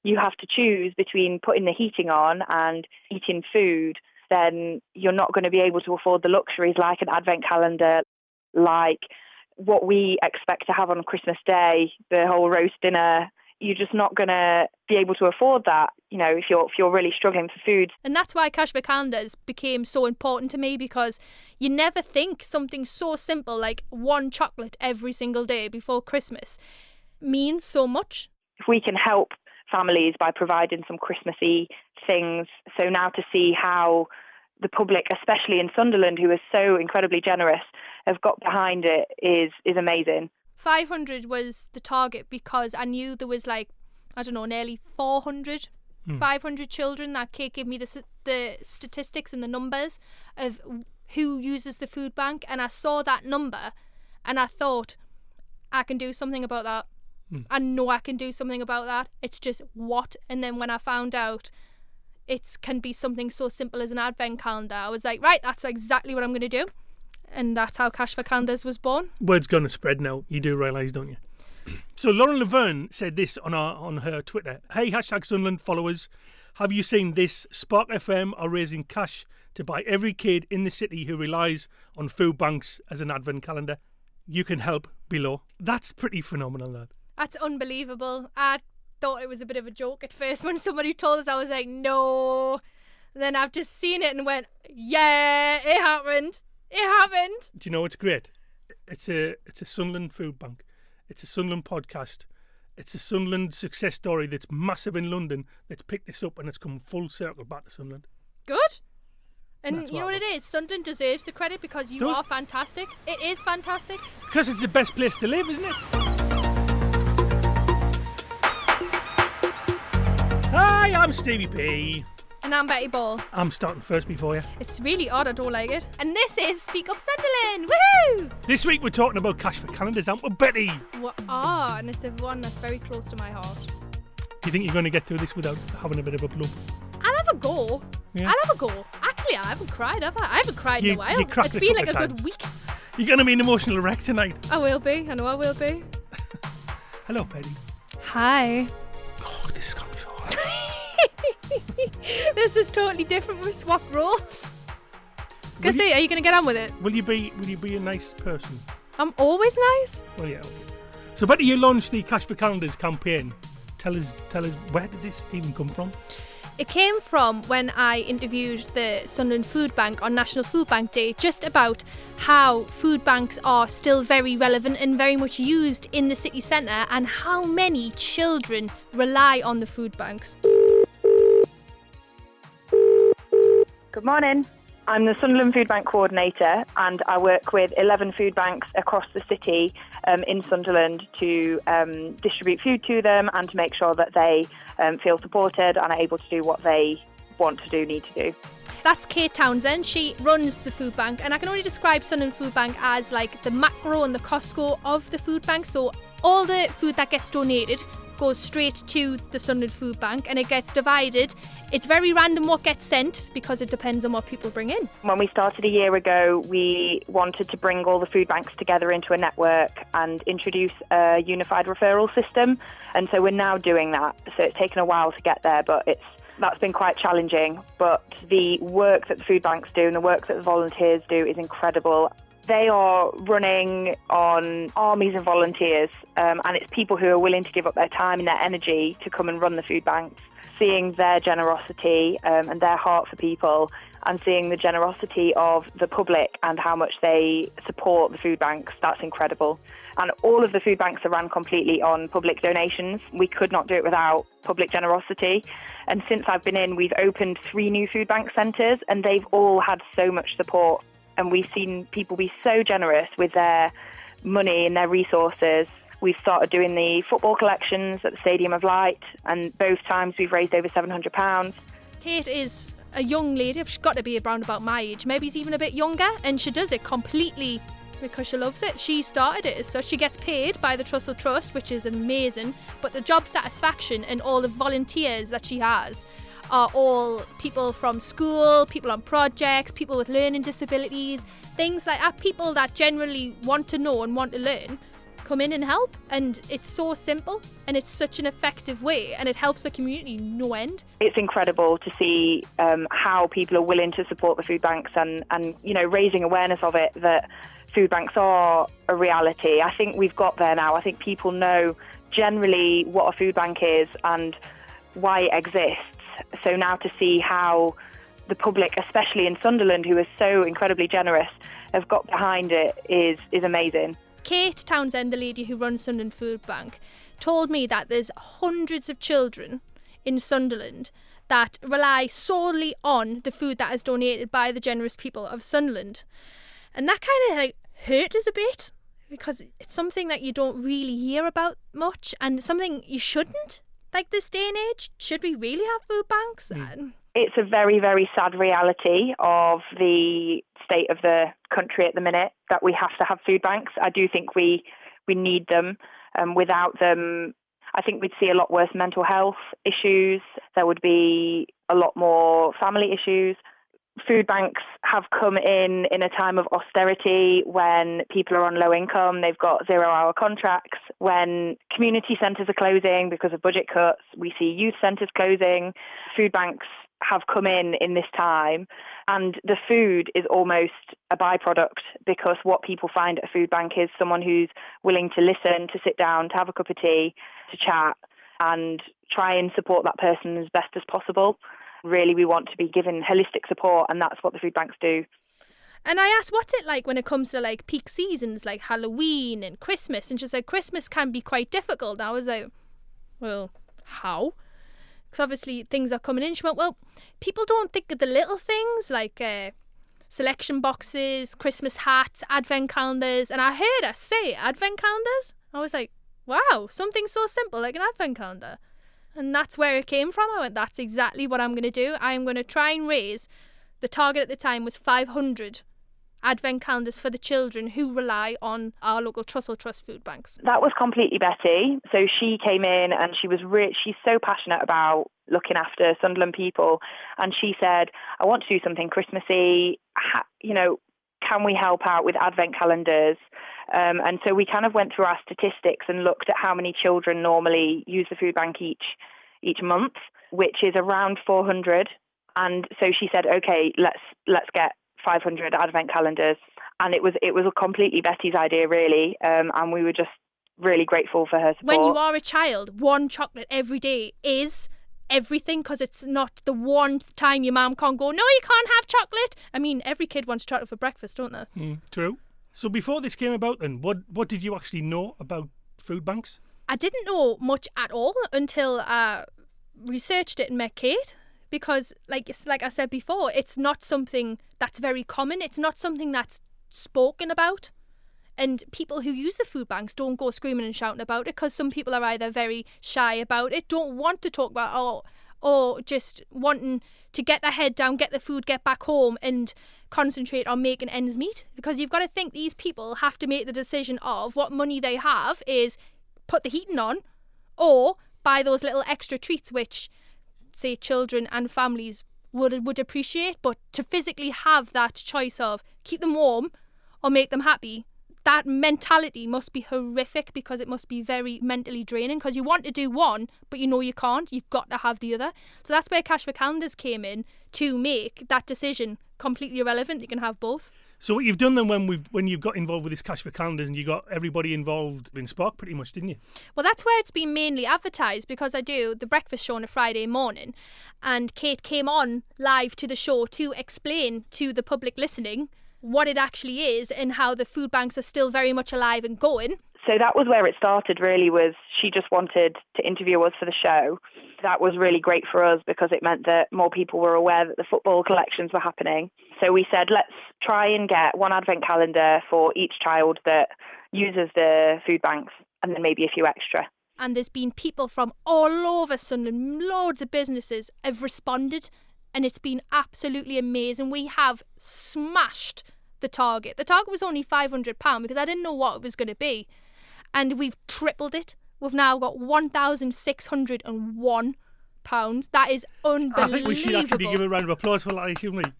you have to choose between putting the heating on and eating food, then you're not going to be able to afford the luxuries like an advent calendar, like what we expect to have on Christmas Day, the whole roast dinner. You're just not going to be able to afford that, you know, if you're really struggling for food. And that's why cash for calendars became so important to me, because you never think something so simple like one chocolate every single day before Christmas means so much. If we can help families by providing some Christmassy things, so now to see how the public, especially in Sunderland, who are so incredibly generous, have got behind it is amazing. 500 was the target because I knew there was nearly 400, 500 children. That Kate gave me the statistics and the numbers of who uses the food bank, and I saw that number and I thought, I can do something about that. I know I can do something about that. It's just what? And then when I found out it can be something so simple as an advent calendar, I was like, right, that's exactly what I'm going to do. And that's how Cash for Calendars was born. Word's going to spread now. You do realise, don't you? So Lauren Laverne said this on her Twitter. Hey, #Sunderland followers. Have you seen this? Spark FM are raising cash to buy every kid in the city who relies on food banks as an advent calendar. You can help below. That's pretty phenomenal, that. That's unbelievable. I thought it was a bit of a joke at first when somebody told us. I was like, no. And then I've just seen it and went, yeah, it happened. It happened. Do you know what's great? It's a Sunderland food bank. It's a Sunderland podcast. It's a Sunderland success story that's massive in London that's picked this up and it's come full circle back to Sunderland. Good. And you know what it is? Sunderland deserves the credit because you are fantastic. It is fantastic. Because it's the best place to live, isn't it? Hi, I'm Stevie P. And I'm Betty Ball. I'm starting first before you. It's really odd, I don't like it. And this is Speak Up Sunderland, woohoo! This week we're talking about cash for calendars, aren't we, Betty? And it's one that's very close to my heart. Do you think you're going to get through this without having a bit of a blub? I'll have a go. Yeah. I'll have a go. Actually, I haven't cried, have I? I haven't cried in a while. It's been like a good week. You're going to be an emotional wreck tonight. I will be. I know I will be. Hello, Betty. Hi. Oh, this is going to be so hard. This is totally different. We've swapped roles. Are you going to get on with it? Will you be a nice person? I'm always nice. Well, yeah. Okay. So, Betty, you launched the Cash for Calendars campaign. Tell us, where did this even come from? It came from when I interviewed the Sunderland Foodbank on National Foodbank Day, just about how food banks are still very relevant and very much used in the city centre, and how many children rely on the food banks. Good morning. I'm the Sunderland Foodbank Coordinator, and I work with 11 food banks across the city in Sunderland to distribute food to them and to make sure that they feel supported and are able to do what they need to do. That's Kate Townsend. She runs the food bank, and I can only describe Sunderland Foodbank as like the Macro and the Costco of the food bank. So all the food that gets donated goes straight to the Sunderland Foodbank, and it gets divided. It's very random what gets sent because it depends on what people bring in. When we started a year ago, we wanted to bring all the food banks together into a network and introduce a unified referral system, and so we're now doing that. So it's taken a while to get there, but that's been quite challenging. But the work that the food banks do and the work that the volunteers do is incredible. They are running on armies of volunteers, and it's people who are willing to give up their time and their energy to come and run the food banks. Seeing their generosity and their heart for people, and seeing the generosity of the public and how much they support the food banks, that's incredible. And all of the food banks are run completely on public donations. We could not do it without public generosity. And since I've been in, we've opened 3 new food bank centres, and they've all had so much support. And we've seen people be so generous with their money and their resources. We've started doing the football collections at the Stadium of Light, and both times we've raised over £700. Kate is a young lady. She's got to be around about my age. Maybe she's even a bit younger, and she does it completely because she loves it. She started it, so she gets paid by the Trussell Trust, which is amazing. But the job satisfaction and all the volunteers that she has are all people from school, people on projects, people with learning disabilities, things like that, people that generally want to know and want to learn, come in and help. And it's so simple and it's such an effective way and it helps the community no end. It's incredible to see how people are willing to support the food banks and raising awareness of it, that food banks are a reality. I think we've got there now. I think people know generally what a food bank is and why it exists. So now to see how the public, especially in Sunderland, who are so incredibly generous, have got behind it is amazing. Kate Townsend, the lady who runs Sunderland Foodbank, told me that there's hundreds of children in Sunderland that rely solely on the food that is donated by the generous people of Sunderland. And that kind of hurt us a bit, because it's something that you don't really hear about much and something you shouldn't. Like this day and age, should we really have food banks? It's a very, very sad reality of the state of the country at the minute that we have to have food banks. I do think we need them. Without them, I think we'd see a lot worse mental health issues. There would be a lot more family issues. Food banks have come in a time of austerity when people are on low income, they've got 0-hour contracts. When community centres are closing because of budget cuts, we see youth centres closing. Food banks have come in this time, and the food is almost a byproduct, because what people find at a food bank is someone who's willing to listen, to sit down, to have a cup of tea, to chat and try and support that person as best as possible. Really, we want to be given holistic support, and that's what the food banks do. And I asked, what's it like when it comes to peak seasons like Halloween and Christmas? And she said Christmas can be quite difficult. And I was like, well, how? Because obviously things are coming in. She went, well, people don't think of the little things like selection boxes, Christmas hats, advent calendars. And I heard her say advent calendars. I was like, wow, something so simple like an advent calendar. And that's where it came from. I went, that's exactly what I'm going to do. I'm going to try and raise, the target at the time was 500 advent calendars for the children who rely on our local Trussell Trust food banks. That was completely Beattie. So she came in and she's so passionate about looking after Sunderland people. And she said, I want to do something Christmassy. Can we help out with advent calendars? And so we kind of went through our statistics and looked at how many children normally use the food bank each month, which is around 400. And so she said, okay, let's get 500 advent calendars. And it was completely Bettie's idea, really. And we were just really grateful for her support. When you are a child, one chocolate every day is everything, because it's not the one time your mum can't go, no, you can't have chocolate. I mean, every kid wants chocolate for breakfast, don't they? True. So before this came about then, what did you actually know about food banks? I didn't know much at all until I researched it and met Kate, because like I said before, it's not something that's very common. It's not something that's spoken about. And people who use the food banks don't go screaming and shouting about it, because some people are either very shy about it, don't want to talk about it, or just wanting to get their head down, get the food, get back home and concentrate on making ends meet. Because you've got to think these people have to make the decision of what money they have is put the heating on or buy those little extra treats, which, say, children and families would appreciate. But to physically have that choice of keep them warm or make them happy, that mentality must be horrific, because it must be very mentally draining, because you want to do one, but you know you can't. You've got to have the other. So that's where Cash for Calendars came in, to make that decision completely irrelevant. You can have both. So what you've done then when you got involved with this Cash for Calendars, and you got everybody involved in Spark pretty much, didn't you? Well, that's where it's been mainly advertised, because I do the breakfast show on a Friday morning, and Kate came on live to the show to explain to the public listening what it actually is and how the food banks are still very much alive and going. So that was where it started, really, was she just wanted to interview us for the show. That was really great for us, because it meant that more people were aware that the football collections were happening. So we said, let's try and get one advent calendar for each child that uses the food banks, and then maybe a few extra. And there's been people from all over Sunderland, loads of businesses have responded, and it's been absolutely amazing. We have smashed the target. The target was only £500, because I didn't know what it was going to be. And we've tripled it. We've now got £1,601. That is unbelievable. I think we should actually give a round of applause for that, shouldn't we?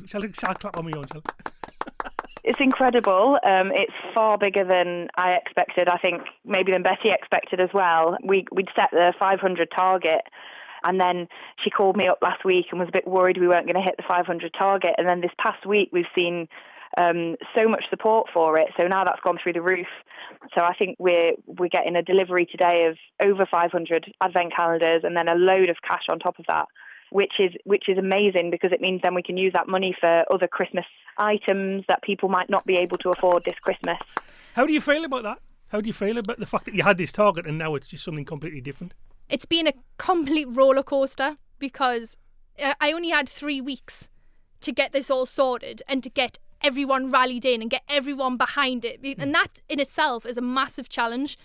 Shall I clap on my own? It's incredible. It's far bigger than I expected. I think maybe than Betty expected as well. We'd set the 500 target, and then she called me up last week and was a bit worried we weren't going to hit the 500 target. And then this past week we've seen so much support for it. So now that's gone through the roof. So I think we're getting a delivery today of over 500 advent calendars and then a load of cash on top of that, which is amazing, because it means then we can use that money for other Christmas items that people might not be able to afford this Christmas. How do you feel about that? How do you feel about the fact that you had this target and now it's just something completely different? It's been a complete roller coaster, because I only had 3 weeks to get this all sorted and to get everyone rallied in and get everyone behind it. And that in itself is a massive challenge.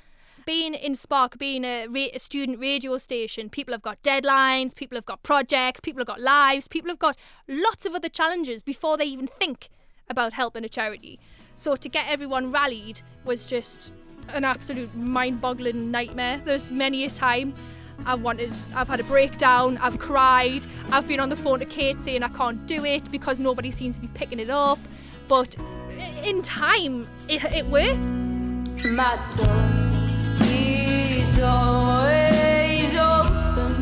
Being in Spark, being a student radio station, people have got deadlines, people have got projects, people have got lives, people have got lots of other challenges before they even think about helping a charity. So to get everyone rallied was just an absolute mind-boggling nightmare. There's many a time I've had a breakdown, I've cried, I've been on the phone to Kate saying I can't do it because nobody seems to be picking it up. But in time, it worked. My door is always open.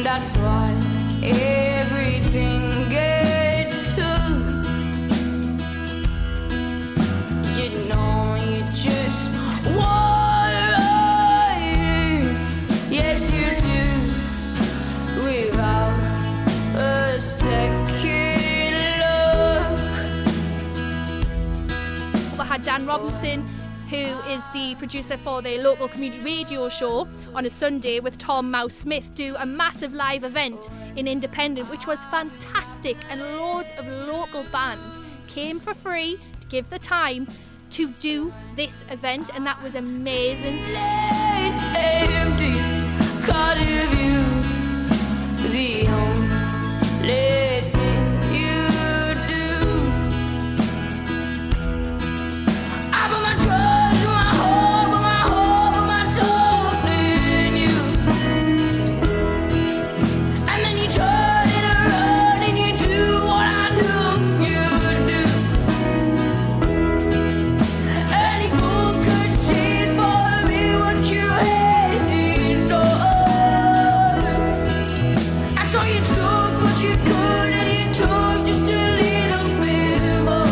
That's why everything gets told. You know you just want right in. Yes you do. Without a second. I had Dan Robinson, who is the producer for the local community radio show, on a Sunday with Tom Mouse Smith do a massive live event in Independent, which was fantastic, and loads of local bands came for free to give the time to do this event, and that was amazing. Empty, caught of you, the only thing you do. I put my trust, my hope, my soul in you. And then you turn it around and you do what I knew you'd do. Any fool could see for me what you had in store. And so you took what you could and you took just a little bit more.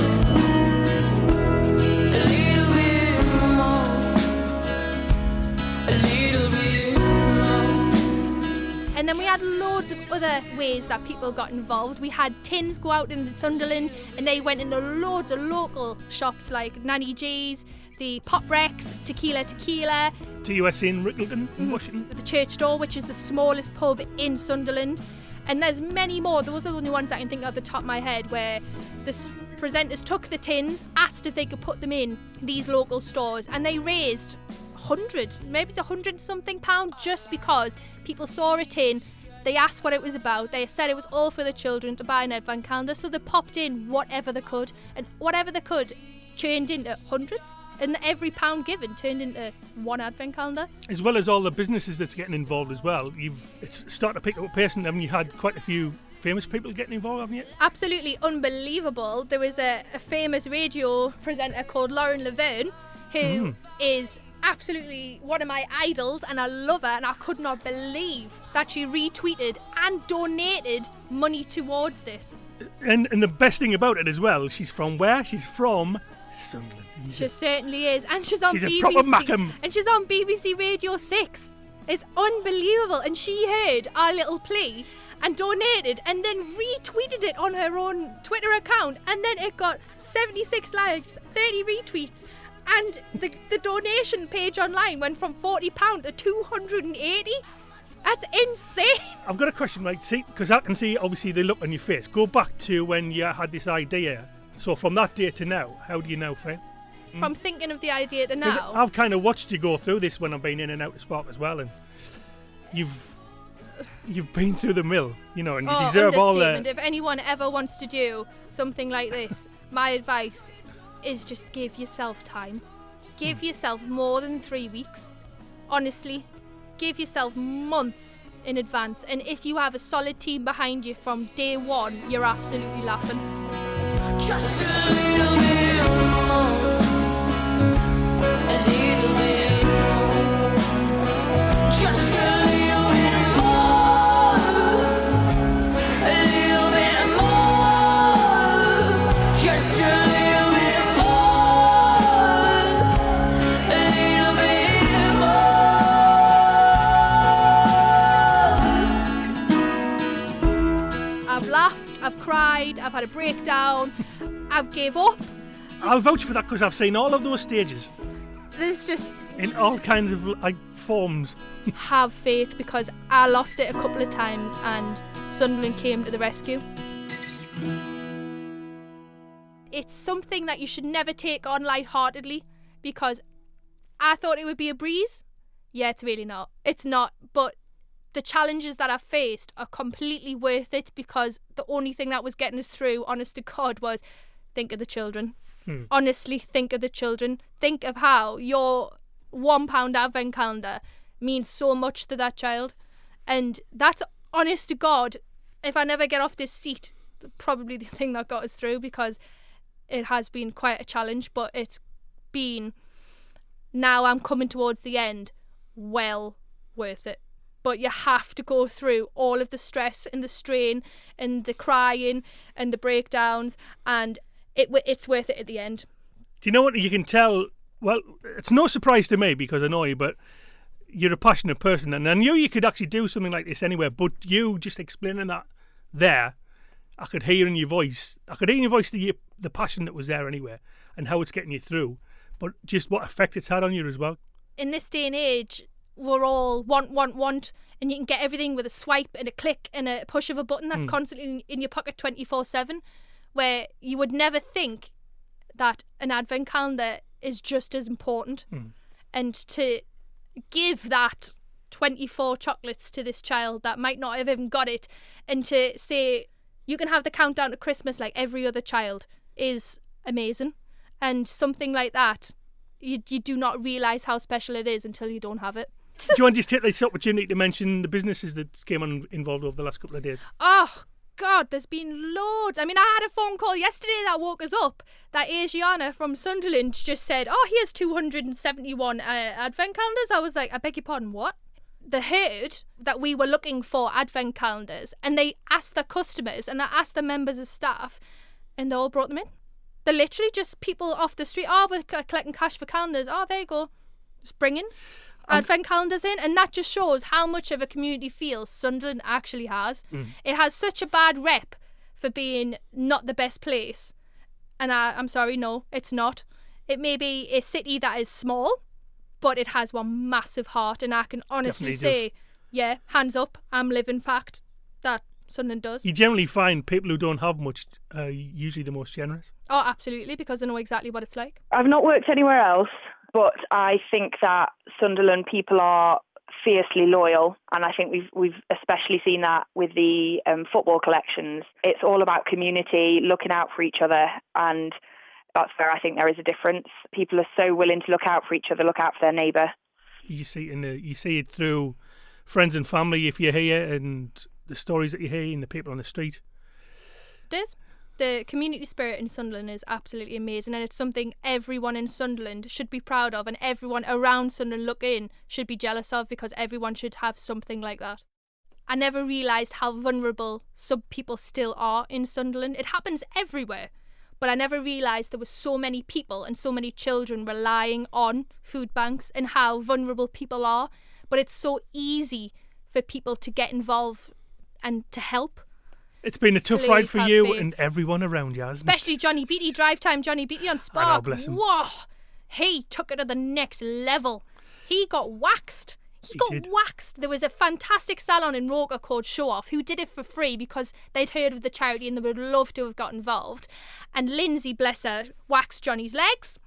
And then we had loads of other ways that people got involved. We had tins go out in Sunderland, and they went into loads of local shops like Nanny G's, the Pop Rex, Tequila, TUS in Rickleton in Washington. the Church Door, which is the smallest pub in Sunderland. And there's many more. Those are the only ones I can think of at the top of my head, where the presenters took the tins, asked if they could put them in these local stores, and they raised maybe it's £100 something just because people saw a tin, they asked what it was about, they said it was all for the children to buy an advent calendar, so they popped in whatever they could, and whatever they could turned into hundreds, and every pound given turned into one advent calendar. As well as all the businesses that's getting involved as well, it's starting to pick up a pace, and you had quite a few famous people getting involved, haven't you? Absolutely unbelievable. There was a famous radio presenter called Lauren Laverne, who is absolutely one of my idols, and I love her, and I could not believe that she retweeted and donated money towards this. And the best thing about it as well, she's from where? She's from Sunderland. She certainly is, and she's on BBC. A proper Mackem. And she's on BBC Radio 6. It's unbelievable. And she heard our little plea and donated, and then retweeted it on her own Twitter account, and then it got 76 likes, 30 retweets. And the donation page online went from £40 to 280. That's insane. I've got a question, right? See, because I can see obviously the look on your face. Go back to when you had this idea. So from that day to now, how do you now feel? From thinking of the idea to now, I've kind of watched you go through this when I've been in and out of Spark as well, and you've been through the mill, and you deserve all the. If anyone ever wants to do something like this, my advice is just give yourself time. Give yourself more than 3 weeks. Honestly, give yourself months in advance. And if you have a solid team behind you from day one, you're absolutely laughing. Just a little bit more. A little bit more. Just a little bit more. A little bit more. Just a little bit more. A little bit more. I've laughed, I've cried, I've had a breakdown, I've gave up. I'll vouch for that because I've seen all of those stages There's just in all kinds of like forms. have faith, because I lost it a couple of times and Sunderland came to the rescue. It's something that you should never take on lightheartedly, because I thought it would be a breeze. Yeah, it's really not. It's not, but the challenges that I've faced are completely worth it, because the only thing that was getting us through, honest to God, was think of the children. Honestly, think of the children. Think of how your £1 advent calendar means so much to that child. And that's, honest to God, if I never get off this seat, probably the thing that got us through, because it has been quite a challenge, but it's been, now I'm coming towards the end, well worth it. But you have to go through all of the stress and the strain and the crying and the breakdowns, and it's worth it at the end. Do you know what you can tell? Well, it's no surprise to me because I know you, but you're a passionate person, and I knew you could actually do something like this anywhere. But you just explaining that there, I could hear in your voice. I could hear in your voice the passion that was there anywhere, and how it's getting you through. But just what effect it's had on you as well. In this day and age, we're all want, and you can get everything with a swipe and a click and a push of a button that's constantly in your pocket 24/7, where you would never think that an advent calendar is just as important. And to give that 24 chocolates to this child that might not have even got it, and to say you can have the countdown to Christmas like every other child, is amazing. And something like that, you do not realise how special it is until you don't have it. Do you want to just take this opportunity to mention the businesses that came on involved over the last couple of days? Oh, God, there's been loads. I mean, I had a phone call yesterday that woke us up that Asiana from Sunderland just said, oh, here's 271 advent calendars. I was like, I beg your pardon, what? They heard that we were looking for advent calendars, and they asked their customers and they asked the members of staff, and they all brought them in. They're literally just people off the street. Oh, we're collecting cash for calendars. Oh, there you go. Just bring in advent calendars in, and that just shows how much of a community feel Sunderland actually has. It has such a bad rep for being not the best place, and I'm sorry, no, it's not. It may be a city that is small, but it has one massive heart, and I can honestly say, yeah, hands up, I'm living fact that Sunderland does. You generally find people who don't have much are usually the most generous. Oh, absolutely, because I know exactly what it's like. I've not worked anywhere else, but I think that Sunderland people are fiercely loyal, and I think we've especially seen that with the football collections. It's all about community, looking out for each other, and that's where I think there is a difference. People are so willing to look out for each other, look out for their neighbour. You see it through friends and family if you're here, and the stories that you hear and the people on the street. The community spirit in Sunderland is absolutely amazing, and it's something everyone in Sunderland should be proud of, and everyone around Sunderland looking should be jealous of, because everyone should have something like that. I never realised how vulnerable some people still are in Sunderland. It happens everywhere, but I never realised there were so many people and so many children relying on food banks, and how vulnerable people are. But it's so easy for people to get involved and to help. It's been a tough ride for you and everyone around you, hasn't it? Especially Jonny Beattie, drive time Jonny Beattie on Spark. I know, bless him. Whoa, he took it to the next level. He got waxed. He got waxed. There was a fantastic salon in Roker called Show Off who did it for free because they'd heard of the charity and they would love to have got involved. And Lindsay, bless her, waxed Johnny's legs,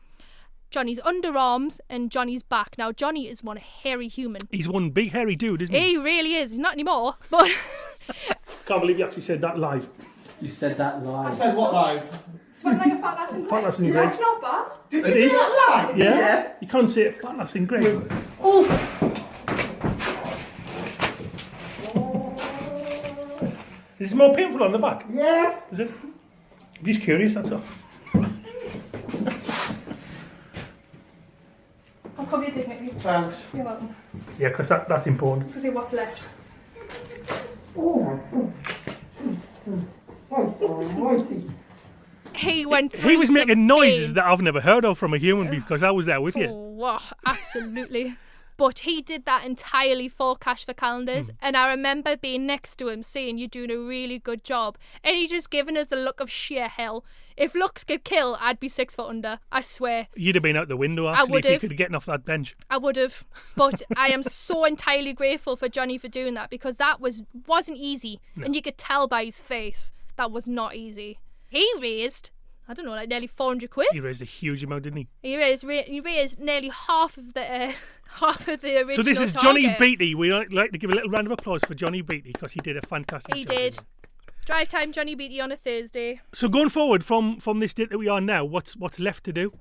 Johnny's underarms, and Johnny's back. Now, Jonny is one hairy human. He's one big hairy dude, isn't he? He really is. He's not anymore, but... Can't believe you actually said that live. You said that live. I said what live? Sweat like a fat lass in Fat lass in grey. That's not bad. Did It you is. say that live? Yeah? You can't say it fat lass in grey. Oh, Is it more painful on the back? Yeah. Is it? I'm just curious, that's all. I'll cover your dignity. Thanks. You're welcome. Yeah, because that's important. To see what's left. He went through He was some making noises pain. that I've never heard of from a human being because I was there with you. Oh, wow, absolutely. But he did that entirely for Cash for Calendars, and I remember being next to him saying, "You're doing a really good job," and he just given us the look of sheer hell. If looks could kill, I'd be 6 foot under. I swear. You'd have been out the window actually if you could have gotten off that bench. I would have. But I am so entirely grateful for Jonny for doing that, because that wasn't easy, and you could tell by his face that was not easy. He raised, I don't know, like nearly 400 quid. He raised a huge amount, didn't he? He raised nearly half of the original. So this is target. Jonny Beattie. We like to give a little round of applause for Jonny Beattie because he did a fantastic He job. did. didn't Drive time, Jonny Beattie on a Thursday. So going forward from this date that we are now, what's left to do?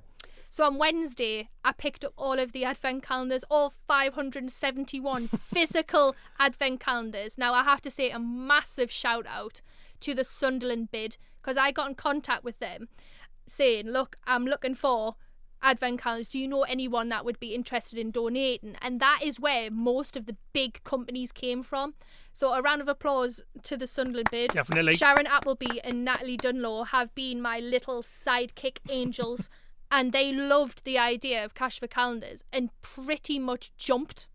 So on Wednesday, I picked up all of the advent calendars, all 571 physical advent calendars. Now, I have to say a massive shout out to the Sunderland bid, because I got in contact with them saying, look, I'm looking for advent calendars. Do you know anyone that would be interested in donating? And that is where most of the big companies came from. So a round of applause to the Sunderland bid. Definitely. Sharon Appleby and Natalie Dunlaw have been my little sidekick angels, and they loved the idea of Cash for Calendars and pretty much jumped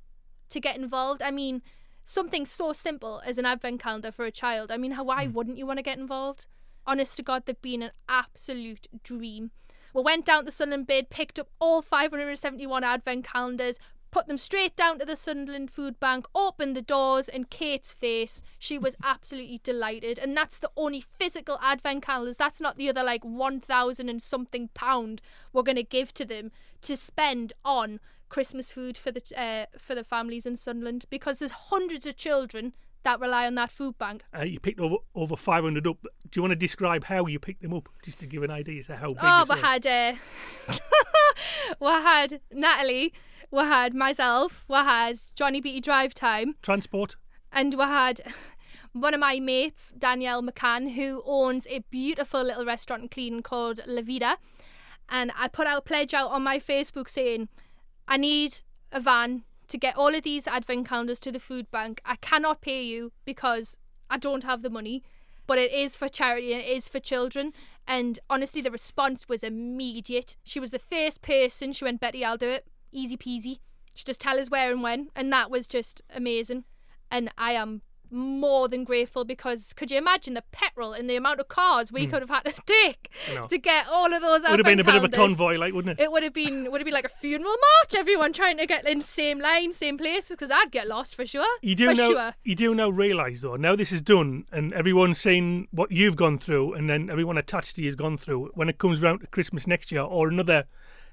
to get involved. I mean, something so simple as an advent calendar for a child. I mean, why wouldn't you want to get involved? Honest to God, they've been an absolute dream. We went down to the Sunderland bid, picked up all 571 advent calendars, put them straight down to the Sunderland Foodbank, opened the doors, and Kate's face, she was absolutely delighted. And that's the only physical advent calendars. That's not the other like 1,000 and something pound we're going to give to them to spend on Christmas food for the families in Sunderland, because there's hundreds of children that rely on that food bank. You picked over 500 up. Do you want to describe how you picked them up, just to give an idea as to how big Oh, this was? we had Natalie, we had myself, we had Jonny Beattie drive time, Transport. and we had one of my mates, Danielle McCann, who owns a beautiful little restaurant in Clean called La Vida. And I put out a pledge out on my Facebook saying, I need a van to get all of these advent calendars to the food bank. I cannot pay you because I don't have the money, but it is for charity and it is for children. And honestly, the response was immediate. She was the first person. She went, Betty, I'll do it. Easy peasy. She just tell us where and when. And that was just amazing. And I am more than grateful, because could you imagine the petrol and the amount of cars we could have had to take to get all of those advent calendars? It would have been a bit of a convoy, like, wouldn't it? It would have been like a funeral march, everyone trying to get in the same line, same places, because I'd get lost for sure. You do now realise, though, now this is done and everyone's saying what you've gone through, and then everyone attached to you has gone through, when it comes round to Christmas next year or another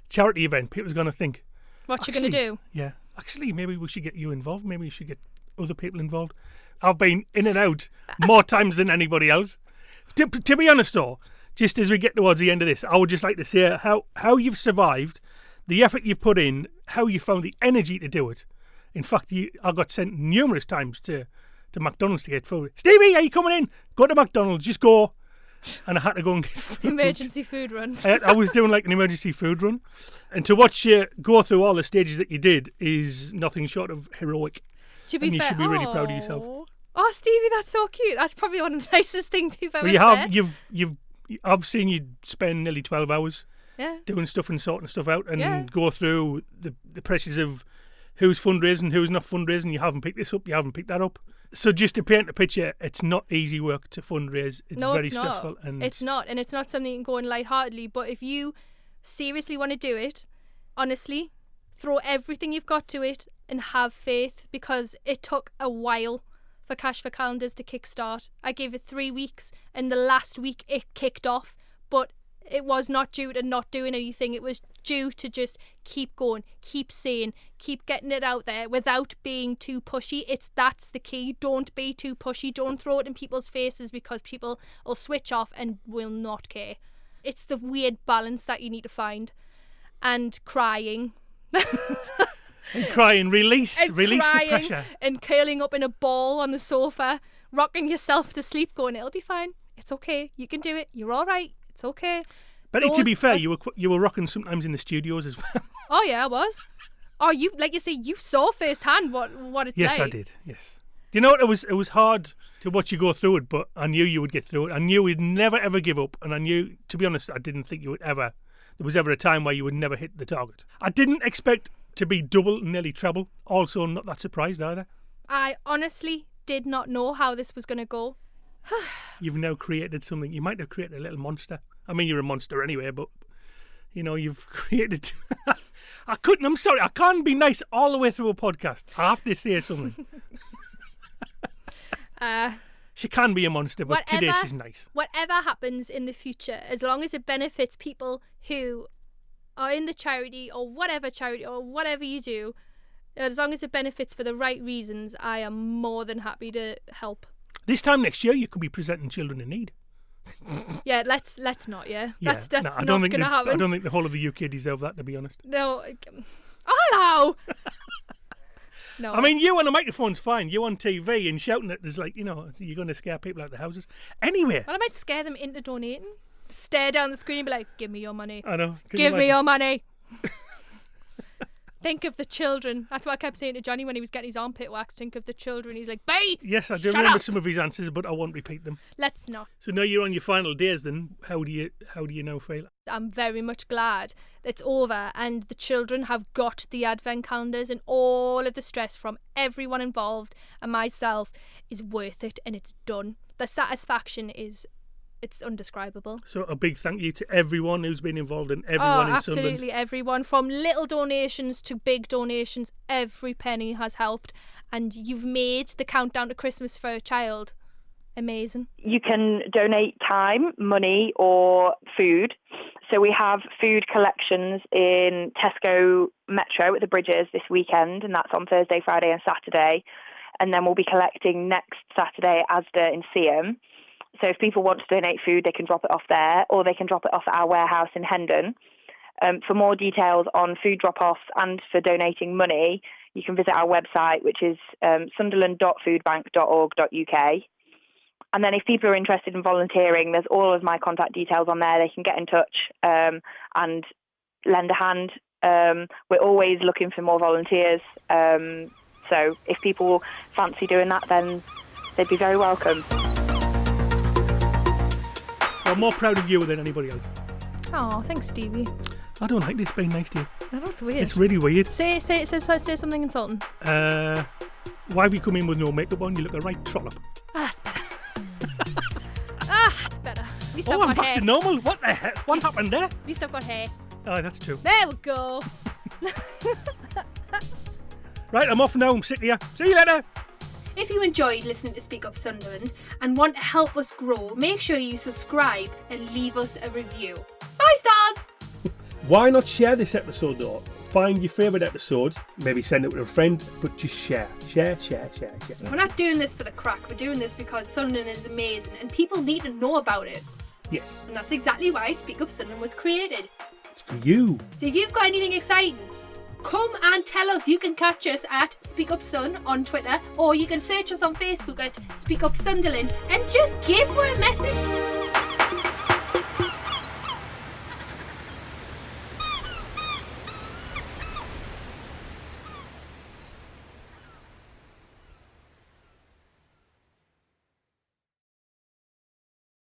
charity event, people's going to think, what you going to do? Yeah, actually, maybe we should get you involved. Maybe we should get other people involved. I've been in and out more times than anybody else. To be honest, though, just as we get towards the end of this, I would just like to say how you've survived, the effort you've put in, how you found the energy to do it. In fact, I got sent numerous times to McDonald's to get food. Stevie, are you coming in? Go to McDonald's, just go. And I had to go and get food. Emergency food runs. I was doing like an emergency food run. And to watch you go through all the stages that you did is nothing short of heroic. To be and you fair, should be really proud of yourself. Oh, Stevie, that's so cute. That's probably one of the nicest things you've ever Well, said. I've seen you spend nearly 12 hours doing stuff and sorting stuff out, and go through the pressures of who's fundraising, who's not fundraising. You haven't picked this up, you haven't picked that up. So just to paint a picture, it's not easy work to fundraise. It's very stressful. And it's not something you can go in lightheartedly. But if you seriously want to do it, honestly, throw everything you've got to it and have faith, because it took a while for Cash for Calendars to kickstart. I gave it 3 weeks, and the last week it kicked off, but it was not due to not doing anything. It was due to just keep going, keep saying, keep getting it out there without being too pushy. That's the key. Don't be too pushy. Don't throw it in people's faces, because people will switch off and will not care. It's the weird balance that you need to find. And crying. And crying, release the pressure. And curling up in a ball on the sofa, rocking yourself to sleep, going, it'll be fine. It's okay. You can do it. You're all right. It's okay. Betty, to Those be fair, are- you were rocking sometimes in the studios as well. Oh yeah, I was. Oh, you like you say, you saw firsthand what it's Yes, like. I did. Yes. You know what? It was hard to watch you go through it, but I knew you would get through it. I knew you'd never ever give up, and I knew, to be honest, I didn't think you would ever. There was ever a time where you would never hit the target. I didn't expect to be double, nearly treble. Also, not that surprised either. I honestly did not know how this was going to go. You've now created something. You might have created a little monster. I mean, you're a monster anyway, but you know, you've created. I'm sorry, I can't be nice all the way through a podcast. I have to say something. She can be a monster, but today she's nice. Whatever happens in the future, as long as it benefits people who are in the charity or whatever you do, as long as it benefits for the right reasons, I am more than happy to help. This time next year, you could be presenting children in need. Yeah, let's not. Yeah, that's no, not going to happen. I don't think the whole of the UK deserve that, to be honest. No, hello. No, I mean, you on a microphone's fine. You on TV and shouting at us like, you know, you're going to scare people out of the houses. Anyway. Well, I might scare them into donating. Stare down the screen and be like, "Give me your money. I know. Give me your money." Think of the children. That's what I kept saying to Johnny when he was getting his armpit waxed. Think of the children. He's like, "Bye." Yes, I do Shut remember up. some of his answers, but I won't repeat them. Let's not. So now you're on your final days. Then how do you now feel? I'm very much glad it's over and the children have got the advent calendars, and all of the stress from everyone involved and myself is worth it, and it's done. The satisfaction it's undescribable. So a big thank you to everyone who's been involved and everyone in Sunderland. Absolutely everyone, from little donations to big donations. Every penny has helped, and you've made the countdown to Christmas for a child amazing. You can donate time, money, or food. So we have food collections in Tesco Metro at the Bridges this weekend, and that's on Thursday, Friday and Saturday. And then we'll be collecting next Saturday at Asda in Seaham. So if people want to donate food, they can drop it off there, or they can drop it off at our warehouse in Hendon. For more details on food drop-offs and for donating money, you can visit our website, which is sunderland.foodbank.org.uk. And then if people are interested in volunteering, there's all of my contact details on there. They can get in touch and lend a hand. We're always looking for more volunteers. So if people fancy doing that, then they'd be very welcome. I'm more proud of you than anybody else. Oh, thanks, Stevie. I don't like this being nice to you. Oh, that's weird. It's really weird. Say something insulting. Why have you come in with no makeup on? You look a right trollop. Ah, that's better. That's better. At least I've I'm got back hair. to normal. What the heck? What happened there? At least I've got hair. Oh, that's true. There we go. Right, I'm off now. I'm sick of you. See you later. If you enjoyed listening to Speak Up Sunderland and want to help us grow, make sure you subscribe and leave us a review. 5 stars! Why not share this episode though? Find your favourite episode, maybe send it with a friend, but just share. Share. We're not doing this for the crack, we're doing this because Sunderland is amazing and people need to know about it. Yes. And that's exactly why Speak Up Sunderland was created. It's for you. So if you've got anything exciting, come and tell us. You can catch us at Speak Up Sun on Twitter, or you can search us on Facebook at Speak Up Sunderland and just give her a message.